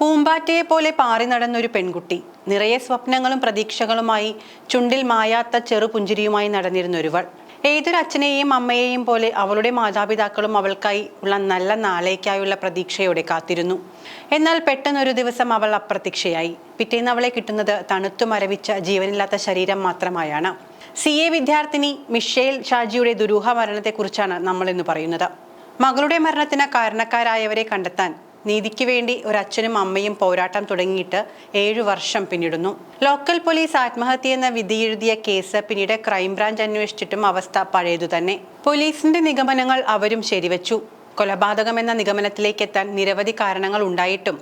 പൂമ്പാറ്റയെ പോലെ പാറി നടന്നൊരു പെൺകുട്ടി, നിറയെ സ്വപ്നങ്ങളും പ്രതീക്ഷകളുമായി, ചുണ്ടിൽ മായാത്ത ചെറുപുഞ്ചിരിയുമായി നടന്നിരുന്നൊരുവൾ. ഏതൊരു അച്ഛനെയും അമ്മയെയും പോലെ അവളുടെ മാതാപിതാക്കളും അവൾക്കായി ഉള്ള നല്ല നാളേക്കായുള്ള പ്രതീക്ഷയോടെ കാത്തിരുന്നു. എന്നാൽ പെട്ടെന്നൊരു ദിവസം അവൾ അപ്രത്യക്ഷയായി. പിറ്റേന്ന് അവളെ കിട്ടുന്നത് തണുത്തു മരവിച്ച ജീവനില്ലാത്ത ശരീരം മാത്രമായാണ്. CA വിദ്യാർത്ഥിനി മിഷേൽ ഷാജിയുടെ ദുരൂഹ മരണത്തെക്കുറിച്ചാണ് നമ്മൾ ഇന്ന് പറയുന്നത്. മകളുടെ മരണത്തിന് കാരണക്കാരായവരെ കണ്ടെത്താൻ നീതിക്ക് വേണ്ടി ഒരച്ഛനും അമ്മയും പോരാട്ടം തുടങ്ങിയിട്ട് 7 വർഷം പിന്നിടുന്നു. ലോക്കൽ പോലീസ് ആത്മഹത്യയെന്ന വിധിയെഴുതിയ കേസ് പിന്നീട് ക്രൈംബ്രാഞ്ച് അന്വേഷിച്ചിട്ടും അവസ്ഥ പഴയതു തന്നെ. പോലീസിന്റെ നിഗമനങ്ങൾ അവരും ശരിവെച്ചു. കൊലപാതകമെന്ന നിഗമനത്തിലേക്ക് എത്താൻ നിരവധി കാരണങ്ങൾ ഉണ്ടായിട്ടും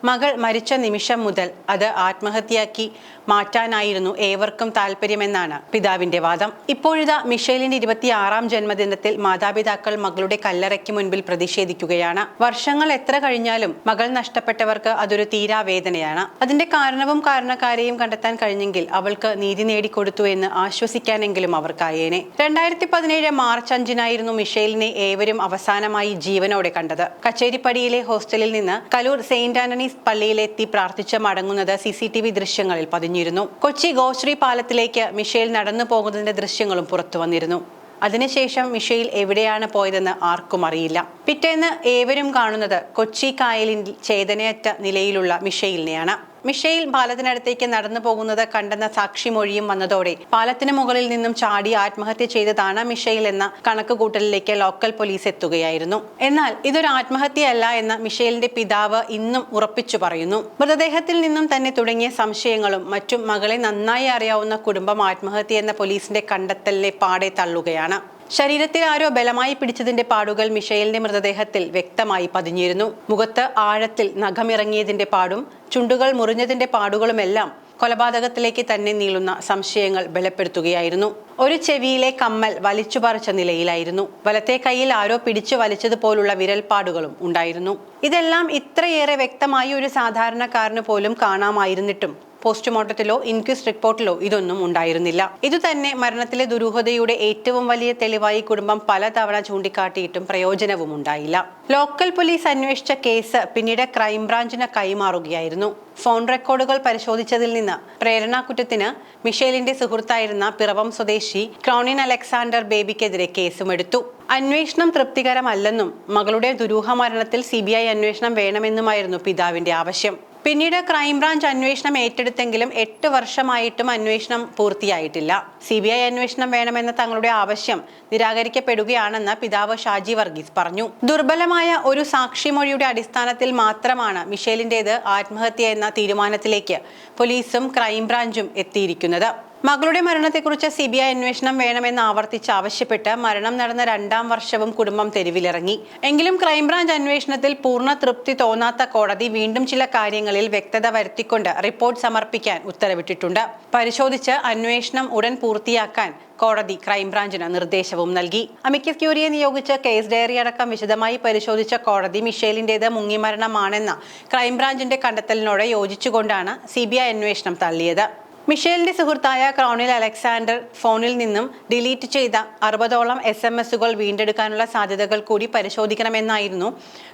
മകൾ മരിച്ച നിമിഷം മുതൽ അത് ആത്മഹത്യയാക്കി മാറ്റാനായിരുന്നു ഏവർക്കും താല്പര്യമെന്നാണ് പിതാവിന്റെ വാദം. ഇപ്പോഴിതാ മിഷേലിന്റെ 26ാം ജന്മദിനത്തിൽ മാതാപിതാക്കൾ മകളുടെ കല്ലറയ്ക്ക് മുൻപിൽ പ്രതിഷേധിക്കുകയാണ്. വർഷങ്ങൾ എത്ര കഴിഞ്ഞാലും മകൾ നഷ്ടപ്പെട്ടവർക്ക് അതൊരു തീരാവേദനയാണ്. അതിന്റെ കാരണവും കാരണക്കാരെയും കണ്ടെത്താൻ കഴിഞ്ഞെങ്കിൽ അവൾക്ക് നീതി നേടിക്കൊടുത്തു എന്ന് ആശ്വസിക്കാനെങ്കിലും അവർക്കായേനെ. 2017 മാർച്ച് 5-നായിരുന്നു മിഷേലിനെ ഏവരും അവസാനമായി ജീവനോടെ കണ്ടത്. കച്ചേരിപ്പടിയിലെ ഹോസ്റ്റലിൽ നിന്ന് കലൂർ സെയിന്റ് ആന്റണീസ് പള്ളിയിലെത്തി പ്രാർത്ഥിച്ച് മടങ്ങുന്നത് CCTV ദൃശ്യങ്ങളിൽ പതിഞ്ഞിരുന്നു. കൊച്ചി ഗോശ്രീ പാലത്തിലേക്ക് മിഷേൽ നടന്നു പോകുന്നതിന്റെ ദൃശ്യങ്ങളും പുറത്തു വന്നിരുന്നു. അതിനുശേഷം മിഷേൽ എവിടെയാണ് പോയതെന്ന് ആർക്കും അറിയില്ല. പിറ്റേന്ന് ഏവരും കാണുന്നത് കൊച്ചി കായലിൽ ചേതനയറ്റ നിലയിലുള്ള മിഷേലിനെയാണ്. മിഷേൽ പാലത്തിനടുത്തേക്ക് നടന്നു പോകുന്നത് കണ്ടെന്ന സാക്ഷിമൊഴിയും വന്നതോടെ പാലത്തിന് മുകളിൽ നിന്നും ചാടി ആത്മഹത്യ ചെയ്തതാണ് മിഷേൽ എന്ന കണക്കുകൂട്ടലിലേക്ക് ലോക്കൽ പോലീസ് എത്തുകയായിരുന്നു. എന്നാൽ ഇതൊരു ആത്മഹത്യയല്ല എന്ന് മിഷേലിന്റെ പിതാവ് ഇന്നും ഉറപ്പിച്ചു പറയുന്നു. മൃതദേഹത്തിൽ നിന്നും തന്നെ തുടങ്ങിയ സംശയങ്ങളും മറ്റും മകളെ നന്നായി അറിയാവുന്ന കുടുംബം ആത്മഹത്യ എന്ന പോലീസിന്റെ കണ്ടെത്തലിനെ പാടെ തള്ളുകയാണ്. ശരീരത്തിൽ ആരോ ബലമായി പിടിച്ചതിന്റെ പാടുകൾ മിഷേലിന്റെ മൃതദേഹത്തിൽ വ്യക്തമായി പതിഞ്ഞിരുന്നു. മുഖത്ത് ആഴത്തിൽ നഖമിറങ്ങിയതിന്റെ പാടും ചുണ്ടുകൾ മുറിഞ്ഞതിന്റെ പാടുകളുമെല്ലാം കൊലപാതകത്തിലേക്ക് തന്നെ നീളുന്ന സംശയങ്ങൾ ബലപ്പെടുത്തുകയായിരുന്നു. ഒരു ചെവിയിലെ കമ്മൽ വലിച്ചു പറിച്ച നിലയിലായിരുന്നു. വലത്തെ കൈയിൽ ആരോ പിടിച്ചു വലിച്ചതുപോലുള്ള വിരൽപ്പാടുകളും ഉണ്ടായിരുന്നു. ഇതെല്ലാം ഇത്രയേറെ വ്യക്തമായി ഒരു സാധാരണക്കാരന് പോലും കാണാമായിരുന്നിട്ടും പോസ്റ്റ്മോർട്ടത്തിലോ ഇൻക്വസ്റ്റ് റിപ്പോർട്ടിലോ ഇതൊന്നും ഉണ്ടായിരുന്നില്ല. ഇതുതന്നെ മരണത്തിലെ ദുരൂഹതയുടെ ഏറ്റവും വലിയ തെളിവായി കുടുംബം പലതവണ ചൂണ്ടിക്കാട്ടിയിട്ടും പ്രയോജനവും ഉണ്ടായില്ല. ലോക്കൽ പോലീസ് അന്വേഷിച്ച കേസ് പിന്നീട് ക്രൈംബ്രാഞ്ചിന് കൈമാറുകയായിരുന്നു. ഫോൺ റെക്കോർഡുകൾ പരിശോധിച്ചതിൽ നിന്ന് പ്രേരണാകുറ്റത്തിന് മിഷേലിന്റെ സുഹൃത്തായിരുന്ന പിറവം സ്വദേശി ക്രോണിൻ അലക്സാണ്ടർ ബേബിക്കെതിരെ കേസുമെടുത്തു. അന്വേഷണം തൃപ്തികരമല്ലെന്നും മകളുടെ ദുരൂഹ മരണത്തിൽ CBI അന്വേഷണം വേണമെന്നുമായിരുന്നു പിതാവിന്റെ ആവശ്യം. പിന്നീട് ക്രൈംബ്രാഞ്ച് അന്വേഷണം ഏറ്റെടുത്തെങ്കിലും 8 വർഷമായിട്ടും അന്വേഷണം പൂർത്തിയായിട്ടില്ല. CBI അന്വേഷണം വേണമെന്ന തങ്ങളുടെ ആവശ്യം നിരാകരിക്കപ്പെടുകയാണെന്ന് പിതാവ് ഷാജി വർഗീസ് പറഞ്ഞു. ദുർബലമായ ഒരു സാക്ഷിമൊഴിയുടെ അടിസ്ഥാനത്തിൽ മാത്രമാണ് മിഷേലിന്റേത് ആത്മഹത്യ എന്ന തീരുമാനത്തിലേക്ക് പോലീസും ക്രൈംബ്രാഞ്ചും എത്തിയിരിക്കുന്നത്. മകളുടെ മരണത്തെക്കുറിച്ച് CBI അന്വേഷണം വേണമെന്ന് ആവർത്തിച്ച് ആവശ്യപ്പെട്ട് മരണം നടന്ന 2ാം വർഷവും കുടുംബം തെരുവിലിറങ്ങി. എങ്കിലും ക്രൈംബ്രാഞ്ച് അന്വേഷണത്തിൽ പൂർണ്ണ തൃപ്തി തോന്നാത്ത കോടതി വീണ്ടും ചില കാര്യങ്ങളിൽ വ്യക്തത വരുത്തിക്കൊണ്ട് റിപ്പോർട്ട് സമർപ്പിക്കാൻ ഉത്തരവിട്ടിട്ടുണ്ട്. പരിശോധിച്ച് അന്വേഷണം ഉടൻ പൂർത്തിയാക്കാൻ കോടതി ക്രൈംബ്രാഞ്ചിന് നിർദ്ദേശവും നൽകി. അമിക്കസ് ക്യൂറിയെ നിയോഗിച്ച് കേസ് ഡയറി അടക്കം വിശദമായി പരിശോധിച്ച കോടതി മിഷേലിന്റേത് മുങ്ങിമരണമാണെന്ന ക്രൈംബ്രാഞ്ചിന്റെ കണ്ടെത്തലിനോട് യോജിച്ചുകൊണ്ടാണ് CBI അന്വേഷണം തള്ളിയത്. മിഷേലിന്റെ സുഹൃത്തായ ക്രോണിൽ അലക്സാണ്ടർ ഫോണിൽ നിന്നും ഡിലീറ്റ് ചെയ്ത 60ഓളം SMS-കൾ വീണ്ടെടുക്കാനുള്ള സാധ്യതകൾ കൂടി പരിശോധിക്കണമെന്നായിരുന്നു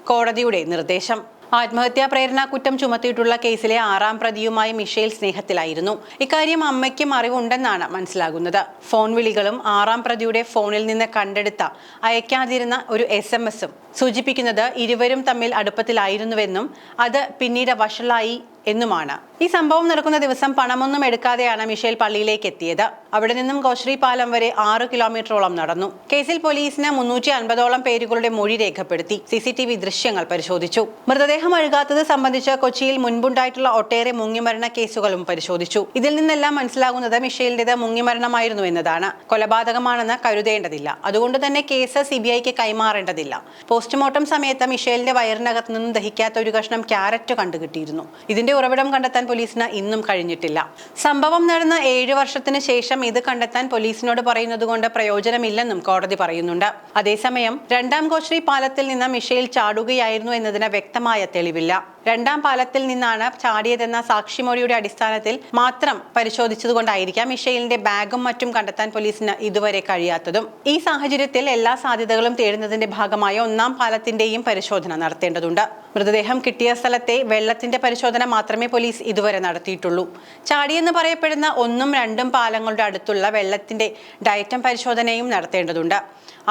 കോടതിയുടെ നിർദ്ദേശം. ആത്മഹത്യാ പ്രേരണ കുറ്റം ചുമത്തിയിട്ടുള്ള കേസിലെ 6ാം പ്രതിയുമായി മിഷേൽ സ്നേഹത്തിലായിരുന്നു. ഇക്കാര്യം അമ്മയ്ക്കും അറിവുണ്ടെന്നാണ് മനസ്സിലാകുന്നത്. ഫോൺ വിളികളും 6ാം പ്രതിയുടെ ഫോണിൽ നിന്ന് കണ്ടെടുത്ത അയക്കാതിരുന്ന ഒരു SMS-ഉം സൂചിപ്പിക്കുന്നത് ഇരുവരും തമ്മിൽ അടുപ്പത്തിലായിരുന്നുവെന്നും അത് പിന്നീട് വഷളായി എന്നുമാണ്. ഈ സംഭവം നടക്കുന്ന ദിവസം പണമൊന്നും എടുക്കാതെയാണ് മിഷേൽ പള്ളിയിലേക്ക് എത്തിയത്. അവിടെ നിന്നും ഗോശ്രീ പാലം വരെ 6 കിലോമീറ്ററോളം നടന്നു. കേസിൽ പോലീസിന് 350ഓളം പേരുകളുടെ മൊഴി രേഖപ്പെടുത്തി. CCTV ദൃശ്യങ്ങൾ പരിശോധിച്ചു. മൃതദേഹം അഴുകാത്തത് സംബന്ധിച്ച് കൊച്ചിയിൽ മുൻപുണ്ടായിട്ടുള്ള ഒട്ടേറെ മുങ്ങിമരണ കേസുകളും പരിശോധിച്ചു. ഇതിൽ നിന്നെല്ലാം മനസ്സിലാകുന്നത് മിഷേലിന്റേത് മുങ്ങിമരണമായിരുന്നു എന്നതാണ്. കൊലപാതകമാണെന്ന് കരുതേണ്ടതില്ല. അതുകൊണ്ട് തന്നെ കേസ് CBIക്ക് കൈമാറേണ്ടതില്ല. പോസ്റ്റ്മോർട്ടം സമയത്ത് മിഷേലിന്റെ വയറിനകത്ത് നിന്നും ദഹിക്കാത്ത ഒരു കഷ്ണം ക്യാരറ്റ് കണ്ടുകിട്ടിയിരുന്നു. ഇതിന്റെ ഉറവിടം കണ്ടെത്താൻ പോലീസിന് ഇന്നും കഴിഞ്ഞിട്ടില്ല. സംഭവം നടന്ന 7 വർഷത്തിന് ശേഷം ഇത് കണ്ടെത്താൻ പോലീസിനോട് പറയുന്നത് കൊണ്ട് പ്രയോജനമില്ലെന്നും കോടതി പറയുന്നുണ്ട്. അതേസമയം 2ാം ഗോശ്രീ പാലത്തിൽ നിന്ന് മിഷേൽ ചാടുകയായിരുന്നു എന്നതിന് വ്യക്തമായ തെളിവില്ല. രണ്ടാം പാലത്തിൽ നിന്നാണ് ചാടിയതെന്ന സാക്ഷിമൊഴിയുടെ അടിസ്ഥാനത്തിൽ മാത്രം പരിശോധിച്ചതുകൊണ്ടായിരിക്കാം മിഷേലിന്റെ ബാഗും മറ്റും കണ്ടെത്താൻ പോലീസിന് ഇതുവരെ കഴിയാത്തതും. ഈ സാഹചര്യത്തിൽ എല്ലാ സാധ്യതകളും തേടുന്നതിന്റെ ഭാഗമായ ഒന്നാം പാലത്തിന്റെയും പരിശോധന നടത്തേണ്ടതുണ്ട്. മൃതദേഹം കിട്ടിയ സ്ഥലത്തെ വെള്ളത്തിന്റെ പരിശോധന മാത്രമേ പോലീസ് ഇതുവരെ നടത്തിയിട്ടുള്ളൂ. ചാടിയെന്ന് പറയപ്പെടുന്ന 1ഉം 2ഉം പാലങ്ങളുടെ അടുത്തുള്ള വെള്ളത്തിന്റെ ഡയറ്റം പരിശോധനയും നടത്തേണ്ടതുണ്ട്.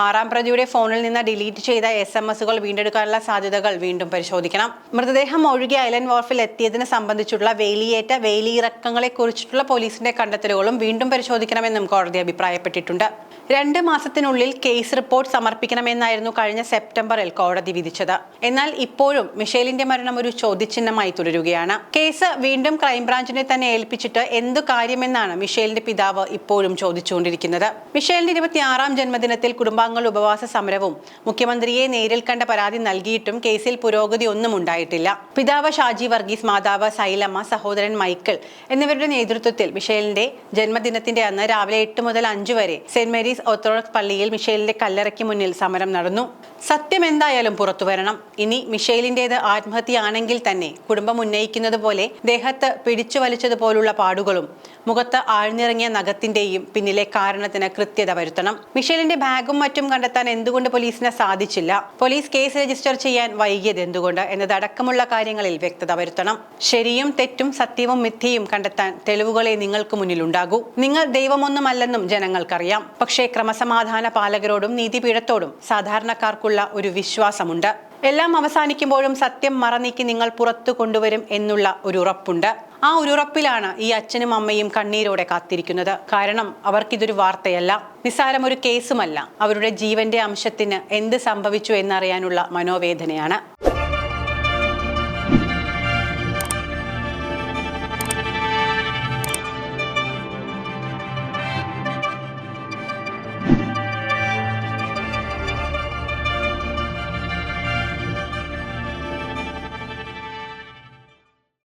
6ാം പ്രതിയുടെ ഫോണിൽ നിന്ന് ഡിലീറ്റ് ചെയ്ത SMS-കൾ വീണ്ടെടുക്കാനുള്ള സാധ്യതകൾ വീണ്ടും പരിശോധിക്കണം. മൃതദേഹം ഒഴുകി ഐലൻഡ് വാർഫിൽ എത്തിയതിനെ സംബന്ധിച്ചുള്ള വേലിയിറക്കങ്ങളെ കുറിച്ചിട്ടുള്ള പോലീസിന്റെ കണ്ടെത്തലുകളും വീണ്ടും പരിശോധിക്കണമെന്നും കോടതി അഭിപ്രായപ്പെട്ടിട്ടുണ്ട്. 2 മാസത്തിനുള്ളിൽ കേസ് റിപ്പോർട്ട് സമർപ്പിക്കണമെന്നായിരുന്നു കഴിഞ്ഞ സെപ്റ്റംബറിൽ കോടതി വിധിച്ചത്. എന്നാൽ ഇപ്പോഴും മിഷേലിന്റെ മരണം ഒരു ചോദ്യചിഹ്നമായി തുടരുകയാണ്. കേസ് വീണ്ടും ക്രൈംബ്രാഞ്ചിനെ തന്നെ ഏൽപ്പിച്ചിട്ട് എന്തു കാര്യമെന്നാണ് മിഷേലിന്റെ പിതാവ് ഇപ്പോഴും ചോദിച്ചുകൊണ്ടിരിക്കുന്നത്. മിഷേലിന്റെ 26ാം ജന്മദിനത്തിൽ കുടുംബാംഗങ്ങൾ ഉപവാസ സമരവും മുഖ്യമന്ത്രിയെ നേരിൽ കണ്ട പരാതി നൽകിയിട്ടും കേസിൽ പുരോഗതി ഒന്നും ഉണ്ടായിട്ടില്ല. പിതാവ് ഷാജി വർഗീസ്, മാതാവ് സൈലമ്മ, സഹോദരൻ മൈക്കിൾ എന്നിവരുടെ നേതൃത്വത്തിൽ മിഷേലിന്റെ ജന്മദിനത്തിന്റെ അന്ന് രാവിലെ 8 മുതൽ 5 വരെ സെന്റ് മേരീസ് ഓർത്തഡോക്സ് പള്ളിയിൽ മിഷേലിന്റെ കല്ലറയ്ക്ക് മുന്നിൽ സമരം നടന്നു. സത്യം എന്തായാലും പുറത്തു വരണം. ഇനി മിഷേലിന്റേത് ആത്മഹത്യയാണെങ്കിൽ തന്നെ കുടുംബം ഉന്നയിക്കുന്നത് പോലെ ദേഹത്ത് പിടിച്ചു വലിച്ചതുപോലുള്ള പാടുകളും മുഖത്ത് ആഴ്ന്നിറങ്ങിയ നഖത്തിന്റെയും പിന്നിലെ കാരണത്തിന് കൃത്യത വരുത്തണം. മിഷേലിന്റെ ബാഗും മറ്റും കണ്ടെത്താൻ എന്തുകൊണ്ട് പോലീസിന് സാധിച്ചില്ല, പോലീസ് കേസ് രജിസ്റ്റർ ചെയ്യാൻ വൈകിയത് എന്തുകൊണ്ട് എന്നതടക്കമുള്ള കാര്യങ്ങളിൽ വ്യക്തത വരുത്തണം. ശരിയും തെറ്റും സത്യവും മിഥ്യയും കണ്ടെത്താൻ തെളിവുകളെ നിങ്ങൾക്ക് മുന്നിലുണ്ടാകൂ. നിങ്ങൾ ദൈവമൊന്നുമല്ലെന്നും ജനങ്ങൾക്കറിയാം. പക്ഷേ ക്രമസമാധാന പാലകരോടും നീതിപീഠത്തോടും സാധാരണക്കാർക്കുള്ള ഒരു വിശ്വാസമുണ്ട്. എല്ലാം അവസാനിക്കുമ്പോഴും സത്യം മറനീക്കി നിങ്ങൾ പുറത്തു കൊണ്ടുവരും എന്നുള്ള ഒരു ഉറപ്പുണ്ട്. ആ ഒരു ഉറപ്പിലാണ് ഈ അച്ഛനും അമ്മയും കണ്ണീരോടെ കാത്തിരിക്കുന്നത്. കാരണം അവർക്കിതൊരു വാർത്തയല്ല, നിസ്സാരം ഒരു കേസുമല്ല, അവരുടെ ജീവന്റെ അംശത്തിന് എന്ത് സംഭവിച്ചു എന്നറിയാനുള്ള മനോവേദനയാണ്.